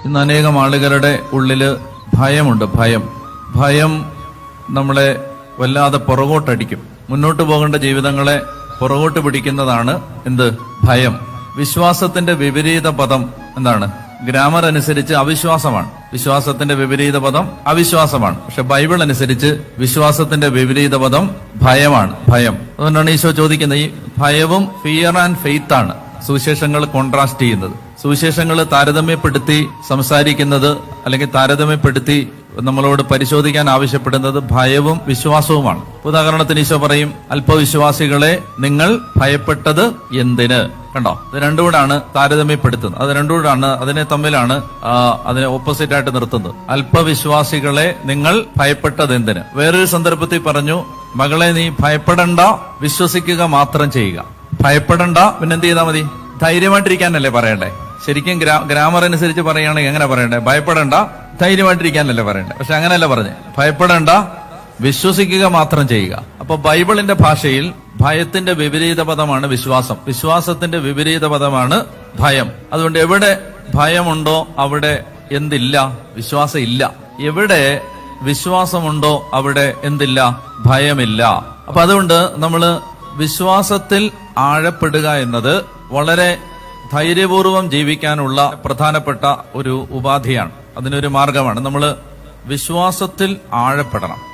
ഇന്ന് അനേകം ആളുകളുടെ ഉള്ളില് ഭയമുണ്ട്. ഭയം നമ്മളെ വല്ലാതെ പുറകോട്ടടിക്കും. മുന്നോട്ട് പോകേണ്ട ജീവിതങ്ങളെ പുറകോട്ട് പിടിക്കുന്നതാണ് എന്ത്? ഭയം. വിശ്വാസത്തിന്റെ വിപരീത പദം എന്താണ്? ഗ്രാമർ അനുസരിച്ച് അവിശ്വാസമാണ്. വിശ്വാസത്തിന്റെ വിപരീത പദം അവിശ്വാസമാണ്. പക്ഷെ ബൈബിൾ അനുസരിച്ച് വിശ്വാസത്തിന്റെ വിപരീത പദം ഭയമാണ്. ഭയം. അതുകൊണ്ടാണ് ഈശോ ചോദിക്കുന്നത്, ഈ ഭയവും ഫിയർ ആൻഡ് ഫെയ്ത്ത് ആണ് സുവിശേഷങ്ങൾ കോൺട്രാസ്റ്റ് ചെയ്യുന്നത്. സുവിശേഷങ്ങൾ താരതമ്യപ്പെടുത്തി സംസാരിക്കുന്നത് അല്ലെങ്കിൽ താരതമ്യപ്പെടുത്തി നമ്മളോട് പരിശോധിക്കാൻ ആവശ്യപ്പെടുന്നത് ഭയവും വിശ്വാസവുമാണ്. ഉദാഹരണത്തിന് ഈശോ പറയും, അല്പവിശ്വാസികളെ നിങ്ങൾ ഭയപ്പെട്ടത് എന്തിന്? കണ്ടോ, ഇത് രണ്ടുകൂടാണ് താരതമ്യപ്പെടുത്തുന്നത്. അത് രണ്ടുകൂടാണ്, അതിനെ തമ്മിലാണ് അതിനെ ഓപ്പോസിറ്റ് ആയിട്ട് നിർത്തുന്നത്. അല്പവിശ്വാസികളെ നിങ്ങൾ ഭയപ്പെട്ടത് എന്തിന്? വേറൊരു സന്ദർഭത്തിൽ പറഞ്ഞു, മകളെ നീ ഭയപ്പെടണ്ട, വിശ്വസിക്കുക മാത്രം ചെയ്യുക. ഭയപ്പെടണ്ട, പിന്നെന്ത് ചെയ്താൽ മതി? ധൈര്യമായിട്ടിരിക്കാനല്ലേ പറയണ്ടേ? ശരിക്കും ഗ്രാമർ അനുസരിച്ച് പറയുകയാണെങ്കിൽ എങ്ങനെ പറയണ്ടേ? ഭയപ്പെടണ്ട, ധൈര്യമായിട്ടിരിക്കാനല്ലേ പറയണ്ടേ? പക്ഷെ അങ്ങനെയല്ല പറഞ്ഞേ. ഭയപ്പെടണ്ട, വിശ്വസിക്കുക മാത്രം ചെയ്യുക. അപ്പൊ ബൈബിളിന്റെ ഭാഷയിൽ ഭയത്തിന്റെ വിപരീത പദമാണ് വിശ്വാസം. വിശ്വാസത്തിന്റെ വിപരീത പദമാണ് ഭയം. അതുകൊണ്ട് എവിടെ ഭയമുണ്ടോ അവിടെ എന്തില്ല? വിശ്വാസം ഇല്ല. എവിടെ വിശ്വാസമുണ്ടോ അവിടെ എന്തില്ല? ഭയമില്ല. അപ്പൊ അതുകൊണ്ട് നമ്മള് വിശ്വാസത്തിൽ ആഴപ്പെടുക എന്നത് വളരെ ധൈര്യപൂർവം ജീവിക്കാനുള്ള പ്രധാനപ്പെട്ട ഒരു ഉപാധിയാണ്. അതിനൊരു മാർഗമാണ്. നമ്മൾ വിശ്വാസത്തിൽ ആഴപ്പെടണം.